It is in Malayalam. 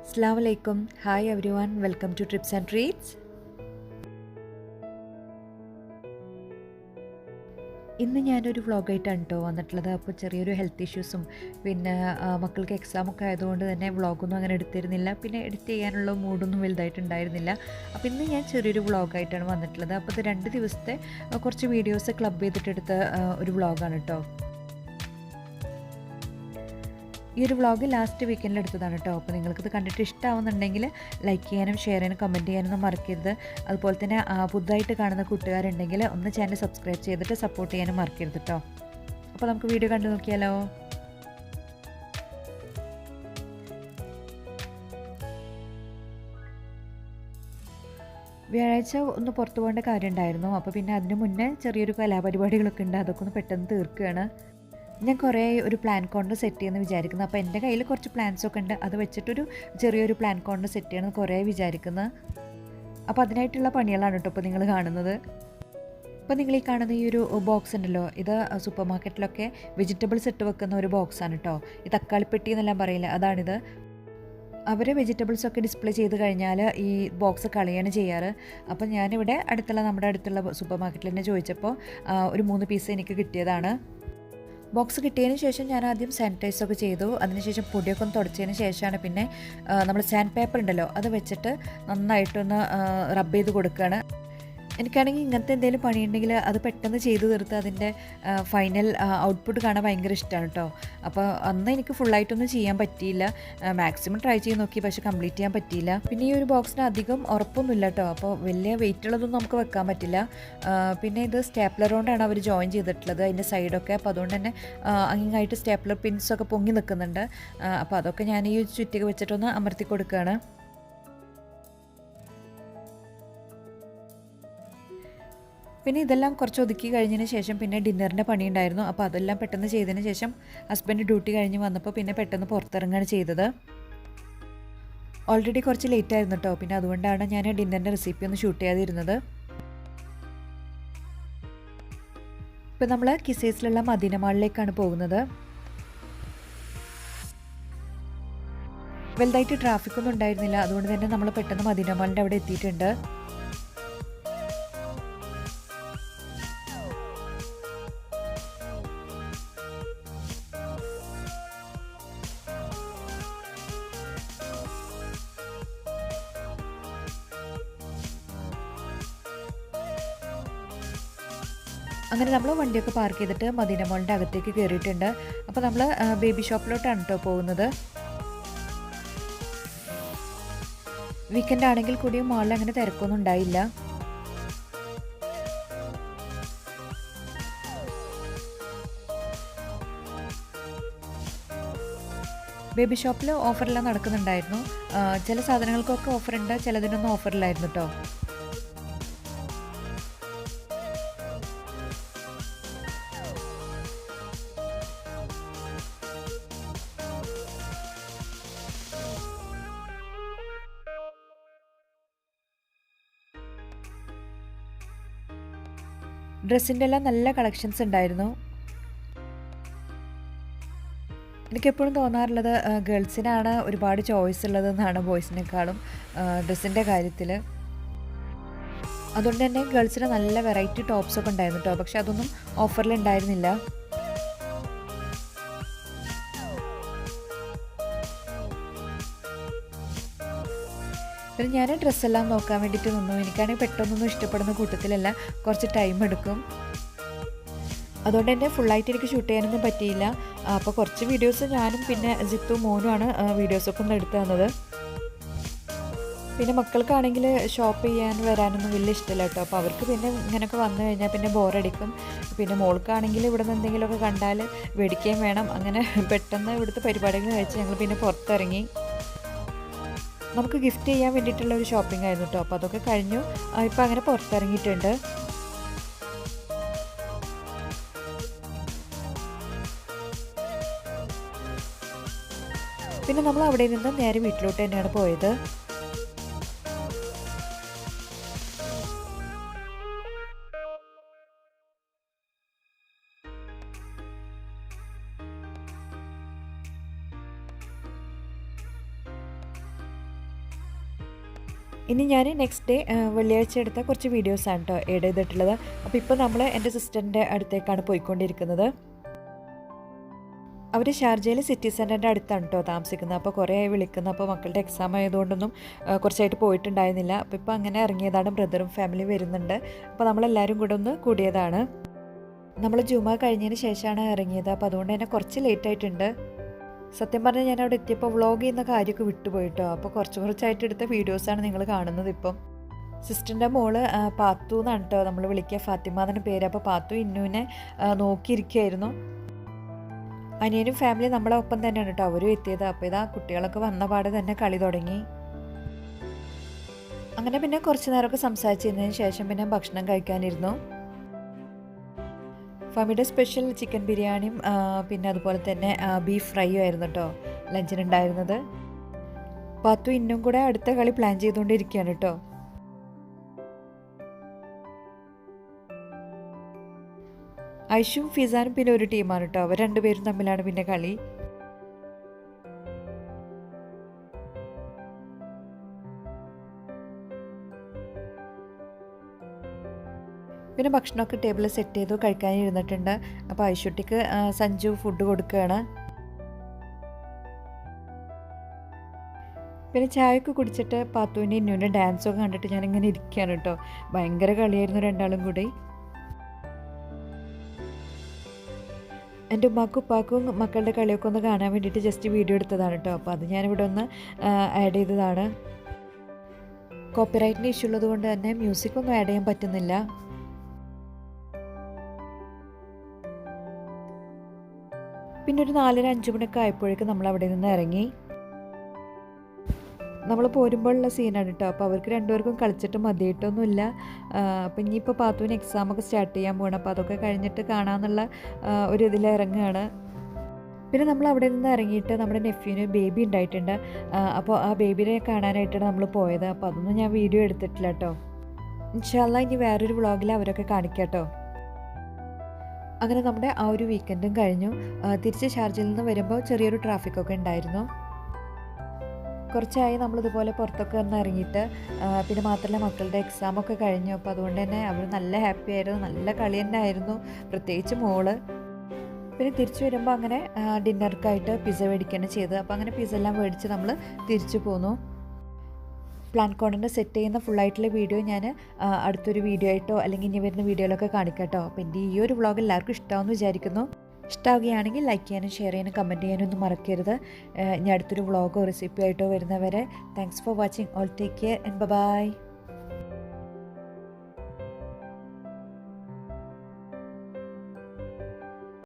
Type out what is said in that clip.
Assalamu alaikum. Hi everyone. Welcome to Trips and Treats. ഇന്ന് ഞാനൊരു വ്ളോഗായിട്ടാണ് കേട്ടോ വന്നിട്ടുള്ളത്. അപ്പോൾ ചെറിയൊരു ഹെൽത്ത് ഇഷ്യൂസും പിന്നെ മക്കൾക്ക് എക്സാമൊക്കെ ആയതുകൊണ്ട് തന്നെ വ്ളോഗൊന്നും അങ്ങനെ എടുത്തിരുന്നില്ല. പിന്നെ എഡിറ്റ് ചെയ്യാനുള്ള മൂഡൊന്നും വലുതായിട്ടുണ്ടായിരുന്നില്ല. അപ്പോൾ ഇന്ന് ഞാൻ ചെറിയൊരു വ്ളോഗായിട്ടാണ് വന്നിട്ടുള്ളത്. അപ്പോൾ ഇത് 2 ദിവസത്തെ കുറച്ച് വീഡിയോസ് ക്ലബ് ചെയ്തിട്ടെടുത്ത ഒരു വ്ളോഗാണ് കേട്ടോ. ഈ ഒരു വ്ളോഗ് ലാസ്റ്റ് വീക്കെൻഡിൽ എടുത്തതാണ് കേട്ടോ. അപ്പോൾ നിങ്ങൾക്കിത് കണ്ടിട്ട് ഇഷ്ടമാവുന്നുണ്ടെങ്കിൽ ലൈക്ക് ചെയ്യാനും ഷെയർ ചെയ്യാനും കമൻറ്റ് ചെയ്യാനൊന്നും മറക്കരുത്. അതുപോലെ തന്നെ പുതുതായിട്ട് കാണുന്ന കൂട്ടുകാരുണ്ടെങ്കിൽ ഒന്ന് ചാനൽ സബ്സ്ക്രൈബ് ചെയ്തിട്ട് സപ്പോർട്ട് ചെയ്യാനും മറക്കരുത് കേട്ടോ. അപ്പോൾ നമുക്ക് വീഡിയോ കണ്ടു നോക്കിയാലോ. വ്യാഴാഴ്ച ഒന്ന് പുറത്തു പോകേണ്ട കാര്യം ഉണ്ടായിരുന്നു. അപ്പോൾ പിന്നെ അതിന് മുന്നേ ചെറിയൊരു കലാപരിപാടികളൊക്കെ ഉണ്ട്, അതൊക്കെ ഒന്ന് പെട്ടെന്ന് തീർക്കുകയാണ്. ഞാൻ കുറേ ഒരു പ്ലാൻ കോർണർ സെറ്റ് ചെയ്യുമെന്ന് വിചാരിക്കുന്നു. അപ്പോൾ എൻ്റെ കയ്യിൽ കുറച്ച് പ്ലാൻസൊക്കെ ഉണ്ട്, അത് വെച്ചിട്ടൊരു ചെറിയൊരു പ്ലാൻ കോർണർ സെറ്റ് ചെയ്യണമെന്ന് കുറേ വിചാരിക്കുന്നത്. അപ്പോൾ അതിനായിട്ടുള്ള പണികളാണ് കേട്ടോ ഇപ്പോൾ നിങ്ങൾ കാണുന്നത്. ഇപ്പോൾ നിങ്ങൾ ഈ കാണുന്ന ഈ ഒരു ബോക്സ് ഉണ്ടല്ലോ, ഇത് സൂപ്പർ മാർക്കറ്റിലൊക്കെ വെജിറ്റബിൾസ് ഇട്ട് വെക്കുന്ന ഒരു ബോക്സാണ് കേട്ടോ. ഈ തക്കാളിപ്പെട്ടി എന്നെല്ലാം പറയില്ല, അതാണിത്. അവർ വെജിറ്റബിൾസൊക്കെ ഡിസ്പ്ലേ ചെയ്ത് കഴിഞ്ഞാൽ ഈ ബോക്സ് കളയാണ് ചെയ്യാറ്. അപ്പോൾ ഞാനിവിടെ നമ്മുടെ അടുത്തുള്ള സൂപ്പർ മാർക്കറ്റിൽ തന്നെ ചോദിച്ചപ്പോൾ ഒരു 3 പീസ് എനിക്ക് കിട്ടിയതാണ്. ബോക്സ് കിട്ടിയതിന് ശേഷം ഞാൻ ആദ്യം സാനിറ്റൈസൊക്കെ ചെയ്തു. അതിനുശേഷം പൊടിയൊക്കെ ഒന്ന് തുടച്ചതിന് ശേഷമാണ് പിന്നെ നമ്മൾ സാൻഡ് പേപ്പർ ഉണ്ടല്ലോ അത് വെച്ചിട്ട് നന്നായിട്ടൊന്ന് റബ്ബ് ചെയ്ത് കൊടുക്കുകയാണ്. എനിക്കാണെങ്കിൽ ഇങ്ങനത്തെ എന്തെങ്കിലും പണിയുണ്ടെങ്കിൽ അത് പെട്ടെന്ന് ചെയ്തു തീർത്ത് അതിൻ്റെ ഫൈനൽ ഔട്ട്പുട്ട് കാണാൻ ഭയങ്കര ഇഷ്ടമാണ് കേട്ടോ. അപ്പോൾ അന്ന് എനിക്ക് ഫുള്ളായിട്ടൊന്നും ചെയ്യാൻ പറ്റിയില്ല. മാക്സിമം ട്രൈ ചെയ്ത് നോക്കി, പക്ഷേ കംപ്ലീറ്റ് ചെയ്യാൻ പറ്റിയില്ല. പിന്നെ ഈ ഒരു ബോക്സിന് അധികം ഉറപ്പൊന്നുമില്ല കേട്ടോ. അപ്പോൾ വലിയ വെയിറ്റ് ഉള്ളതൊന്നും നമുക്ക് വെക്കാൻ പറ്റില്ല. പിന്നെ ഇത് സ്റ്റേപ്ലർ കൊണ്ടാണ് അവർ ജോയിൻ ചെയ്തിട്ടുള്ളത് അതിൻ്റെ സൈഡൊക്കെ. അപ്പോൾ അതുകൊണ്ട് തന്നെ അങ്ങിങ്ങായിട്ട് സ്റ്റേപ്ലർ പിൻസൊക്കെ പൊങ്ങി നിൽക്കുന്നുണ്ട്. അപ്പോൾ അതൊക്കെ ഞാൻ ഈ ചുറ്റിക വെച്ചിട്ടൊന്ന് അമർത്തി കൊടുക്കുകയാണ്. പിന്നെ ഇതെല്ലാം കുറച്ച് ഒതുക്കി കഴിഞ്ഞതിന് ശേഷം പിന്നെ ഡിന്നറിൻ്റെ പണി ഉണ്ടായിരുന്നു. അപ്പോൾ അതെല്ലാം പെട്ടെന്ന് ചെയ്തതിന് ശേഷം ഹസ്ബൻഡ് ഡ്യൂട്ടി കഴിഞ്ഞ് വന്നപ്പോൾ പിന്നെ പെട്ടെന്ന് പുറത്തിറങ്ങുകയാണ് ചെയ്തത്. ഓൾറെഡി കുറച്ച് ലേറ്റ് ആയിരുന്നു കേട്ടോ. പിന്നെ അതുകൊണ്ടാണ് ഞാൻ ഡിന്നറിൻ്റെ റെസിപ്പി ഒന്ന് ഷൂട്ട് ചെയ്യാതിരുന്നത്. ഇപ്പം നമ്മൾ കിസൈസിലുള്ള മദീന മാളിലേക്കാണ് പോകുന്നത്. വലുതായിട്ട് ട്രാഫിക്കൊന്നും ഉണ്ടായിരുന്നില്ല, അതുകൊണ്ട് തന്നെ നമ്മൾ പെട്ടെന്ന് മദീന മാളിൻ്റെ അവിടെ എത്തിയിട്ടുണ്ട്. അങ്ങനെ നമ്മൾ വണ്ടിയൊക്കെ പാർക്ക് ചെയ്തിട്ട് മദീന മോളിൻ്റെ അകത്തേക്ക് കയറിയിട്ടുണ്ട്. അപ്പോൾ നമ്മൾ ബേബി ഷോപ്പിലോട്ടാണ് കേട്ടോ പോകുന്നത്. വീക്കെൻഡ് ആണെങ്കിൽ കൂടിയും മോളിൽ അങ്ങനെ തിരക്കൊന്നും ഉണ്ടായില്ല. ബേബി ഷോപ്പിൽ ഓഫറെല്ലാം നടക്കുന്നുണ്ടായിരുന്നു. ചില സാധനങ്ങൾക്കൊക്കെ ഓഫറുണ്ട്, ചിലതിനൊന്നും ഓഫറില്ലായിരുന്നു കേട്ടോ. ഡ്രസ്സിൻ്റെ എല്ലാം നല്ല കളക്ഷൻസ് ഉണ്ടായിരുന്നു. എനിക്കെപ്പോഴും തോന്നാറുള്ളത് ഗേൾസിനാണ് ഒരുപാട് ചോയ്സ് ഉള്ളതെന്നാണ് ബോയ്സിനേക്കാളും ഡ്രസ്സിൻ്റെ കാര്യത്തിൽ. അതുകൊണ്ട് തന്നെ ഗേൾസിന് നല്ല വെറൈറ്റി ടോപ്സൊക്കെ ഉണ്ടായിരുന്നു കേട്ടോ. പക്ഷെ അതൊന്നും ഓഫറിൽ ഉണ്ടായിരുന്നില്ല. പിന്നെ ഞാൻ ഡ്രസ്സെല്ലാം നോക്കാൻ വേണ്ടിയിട്ട് നിന്നു. എനിക്കാണെങ്കിൽ പെട്ടെന്നൊന്നും ഇഷ്ടപ്പെടുന്ന കൂട്ടത്തിലല്ല, കുറച്ച് ടൈം എടുക്കും. അതുകൊണ്ട് തന്നെ ഫുള്ളായിട്ട് എനിക്ക് ഷൂട്ട് ചെയ്യാനൊന്നും പറ്റിയില്ല. അപ്പോൾ കുറച്ച് വീഡിയോസ് ഞാനും പിന്നെ ജിത്തു മോനുമാണ് വീഡിയോസൊക്കെ ഒന്ന് എടുത്തു തന്നത്. പിന്നെ മക്കൾക്കാണെങ്കിൽ ഷോപ്പ് ചെയ്യാൻ വരാനൊന്നും വലിയ ഇഷ്ടമില്ല കേട്ടോ. അപ്പോൾ അവർക്ക് പിന്നെ ഇങ്ങനെയൊക്കെ വന്നു കഴിഞ്ഞാൽ പിന്നെ ബോറടിക്കും. പിന്നെ മോൾക്കാണെങ്കിൽ ഇവിടെ നിന്ന് എന്തെങ്കിലുമൊക്കെ കണ്ടാൽ മേടിക്കുകയും വേണം. അങ്ങനെ പെട്ടെന്ന് ഇവിടുത്തെ പരിപാടികൾ കഴിച്ച് ഞങ്ങൾ പിന്നെ പുറത്തിറങ്ങി. നമുക്ക് ഗിഫ്റ്റ് ചെയ്യാൻ വേണ്ടിയിട്ടുള്ള ഒരു ഷോപ്പിംഗ് ആയിരുന്നു കേട്ടോ. അപ്പോൾ അതൊക്കെ കഴിഞ്ഞു. ഇപ്പോൾ അങ്ങനെ പുറത്തിറങ്ങിയിട്ടുണ്ട്. പിന്നെ നമ്മൾ അവിടെ നിന്ന് നേരെ വീട്ടിലോട്ട് തന്നെയാണ് പോയത്. ഇനി ഞാൻ നെക്സ്റ്റ് ഡേ വെള്ളിയാഴ്ച എടുത്ത കുറച്ച് വീഡിയോസാണ് കേട്ടോ ആഡ് ചെയ്തിട്ടുള്ളത്. അപ്പോൾ ഇപ്പോൾ നമ്മൾ എൻ്റെ സിസ്റ്ററിൻ്റെ അടുത്തേക്കാണ് പോയിക്കൊണ്ടിരിക്കുന്നത്. അവർ ഷാർജയിൽ സിറ്റി സെൻറ്ററിൻ്റെ അടുത്താണ് കേട്ടോ താമസിക്കുന്നത്. അപ്പോൾ കുറേ വിളിക്കുന്നത്. അപ്പോൾ മക്കളുടെ എക്സാം ആയതുകൊണ്ടൊന്നും കുറച്ചായിട്ട് പോയിട്ടുണ്ടായിരുന്നില്ല. അപ്പോൾ ഇപ്പോൾ അങ്ങനെ ഇറങ്ങിയതാണ്. ബ്രദറും ഫാമിലിയും വരുന്നുണ്ട്. അപ്പോൾ നമ്മളെല്ലാവരും കൂടെ ഒന്ന് കൂടിയതാണ്. നമ്മൾ ജുമ കഴിഞ്ഞതിന് ശേഷമാണ് ഇറങ്ങിയത്. അപ്പോൾ അതുകൊണ്ട് തന്നെ കുറച്ച് ലേറ്റ് ആയിട്ടുണ്ട്. സത്യം പറഞ്ഞാൽ ഞാൻ അവിടെ എത്തിയപ്പോൾ വ്ളോഗ് ചെയ്യുന്ന കാര്യമൊക്കെ വിട്ടുപോയിട്ടോ. അപ്പോൾ കുറച്ചായിട്ട് എടുത്ത വീഡിയോസാണ് നിങ്ങൾ കാണുന്നത്. ഇപ്പം സിസ്റ്ററിൻ്റെ മോള് പാത്തു എന്നാണ് കേട്ടോ നമ്മൾ വിളിക്കുക, ഫാത്തിമ എന്നാണ് പേര്. അപ്പോൾ പാത്തു ഇന്നുവിനെ നോക്കിയിരിക്കുകയായിരുന്നു. അനിയനും ഫാമിലി നമ്മളെ ഒപ്പം തന്നെയാണ് കേട്ടോ അവരും എത്തിയത്. അപ്പോൾ ഇതാ കുട്ടികളൊക്കെ വന്ന പാടെ തന്നെ കളി തുടങ്ങി. അങ്ങനെ പിന്നെ കുറച്ച് നേരമൊക്കെ സംസാരിച്ചിരുന്നതിന് ശേഷം പിന്നെ ഭക്ഷണം കഴിക്കാനിരുന്നു. ഫാമിയുടെ സ്പെഷ്യൽ ചിക്കൻ ബിരിയാണിയും പിന്നെ അതുപോലെ തന്നെ ബീഫ് ഫ്രൈയും ആയിരുന്നു കേട്ടോ ലഞ്ചിനുണ്ടായിരുന്നത്. പാത്തു ഇന്നും കൂടെ അടുത്ത കളി പ്ലാൻ ചെയ്തുകൊണ്ടിരിക്കുകയാണ് കേട്ടോ. ഐഷും ഫിസാനും പിന്നെ ഒരു ടീമാണ് കേട്ടോ. അവർ രണ്ടുപേരും തമ്മിലാണ് പിന്നെ കളി. പിന്നെ ഭക്ഷണമൊക്കെ ടേബിളിൽ സെറ്റ് ചെയ്തു കഴിക്കാനിരുന്നിട്ടുണ്ട്. അപ്പോൾ ഐഷുട്ടിക്ക് സഞ്ജു ഫുഡ് കൊടുക്കുകയാണ്. പിന്നെ ചായയൊക്കെ കുടിച്ചിട്ട് പാത്തുവിൻ്റെ ഇന്നുവിൻ്റെ ഡാൻസൊക്കെ കണ്ടിട്ട് ഞാനിങ്ങനെ ഇരിക്കുകയാണ് കേട്ടോ. ഭയങ്കര കളിയായിരുന്നു രണ്ടാളും കൂടി. എൻ്റെ ഉമ്മാക്കും ഉപ്പാക്കും മക്കളുടെ കളിയൊക്കെ ഒന്ന് കാണാൻ വേണ്ടിയിട്ട് ജസ്റ്റ് വീഡിയോ എടുത്തതാണ് കേട്ടോ. അപ്പോൾ അത് ഞാനിവിടെ ഒന്ന് ആഡ് ചെയ്തതാണ്. കോപ്പിറൈറ്റിൻ്റെ ഇഷ്യൂ ഉള്ളത് കൊണ്ട് തന്നെ മ്യൂസിക്കൊന്നും ആഡ് ചെയ്യാൻ പറ്റുന്നില്ല. പിന്നെ ഒരു 4:30-5 മണിയൊക്കെ ആയപ്പോഴേക്കും നമ്മൾ അവിടെ നിന്ന് ഇറങ്ങി. നമ്മൾ പോരുമ്പോഴുള്ള സീനാണ് കേട്ടോ. അപ്പോൾ അവർക്ക് രണ്ടുപേർക്കും കളിച്ചിട്ട് മതിയിട്ടൊന്നുമില്ല. അപ്പോൾ ഇനിയിപ്പോൾ പാത്തുവിന് എക്സാമൊക്കെ സ്റ്റാർട്ട് ചെയ്യാൻ പോകണം. അപ്പോൾ അതൊക്കെ കഴിഞ്ഞിട്ട് കാണാമെന്നുള്ള ഒരു ഇതിൽ ഇറങ്ങുകയാണ്. പിന്നെ നമ്മൾ അവിടെ നിന്ന് ഇറങ്ങിയിട്ട് നമ്മുടെ നെഫ്യൂന് ബേബി ഉണ്ടായിട്ടുണ്ട്. അപ്പോൾ ആ ബേബിനെ കാണാനായിട്ടാണ് നമ്മൾ പോയത്. അപ്പോൾ അതൊന്നും ഞാൻ വീഡിയോ എടുത്തിട്ടില്ല കേട്ടോ. ഇൻഷാ അല്ലാഹ് ഇനി വേറൊരു വ്ളോഗിൽ അവരൊക്കെ കാണിക്കാം കേട്ടോ. അങ്ങനെ നമ്മുടെ ആ ഒരു വീക്കെൻഡും കഴിഞ്ഞു. തിരിച്ച് ഷാർജയിൽ നിന്ന് വരുമ്പോൾ ചെറിയൊരു ട്രാഫിക്കൊക്കെ ഉണ്ടായിരുന്നു. കുറച്ചായി നമ്മളിതുപോലെ പുറത്തൊക്കെ ഒന്ന് ഇറങ്ങിയിട്ട്. പിന്നെ മാത്രമല്ല മക്കളുടെ എക്സാമൊക്കെ കഴിഞ്ഞു. അപ്പോൾ അതുകൊണ്ട് തന്നെ അവർ നല്ല ഹാപ്പി ആയിരുന്നു. നല്ല കളി തന്നെ ആയിരുന്നു, പ്രത്യേകിച്ച് മോള്. പിന്നെ തിരിച്ചു വരുമ്പോൾ അങ്ങനെ ഡിന്നർക്കായിട്ട് പിസ്സ മേടിക്കുകയാണ് ചെയ്തത്. അപ്പോൾ അങ്ങനെ പിസ്സ എല്ലാം മേടിച്ച് നമ്മൾ തിരിച്ചു പോന്നു. പ്ലാൻ കോണ്ടൻറ്റ് സെറ്റ് ചെയ്യുന്ന ഫുള്ളായിട്ടുള്ള വീഡിയോ ഞാൻ അടുത്തൊരു വീഡിയോ ആയിട്ടോ അല്ലെങ്കിൽ ഇനി വരുന്ന വീഡിയോയിലൊക്കെ കാണിക്കാം കേട്ടോ. അപ്പോൾ എൻ്റെ ഈ ഒരു വ്ളോഗ് എല്ലാവർക്കും ഇഷ്ടമാവുമെന്ന് വിചാരിക്കുന്നു. ഇഷ്ടമാവുകയാണെങ്കിൽ ലൈക്ക് ചെയ്യാനും ഷെയർ ചെയ്യാനും കമൻറ്റ് ചെയ്യാനും ഒന്നും മറക്കരുത്. ഇനി അടുത്തൊരു വ്ളോഗോ റെസിപ്പിയോ ആയിട്ടോ വരുന്നവരെ thanks for watching. All take care and by.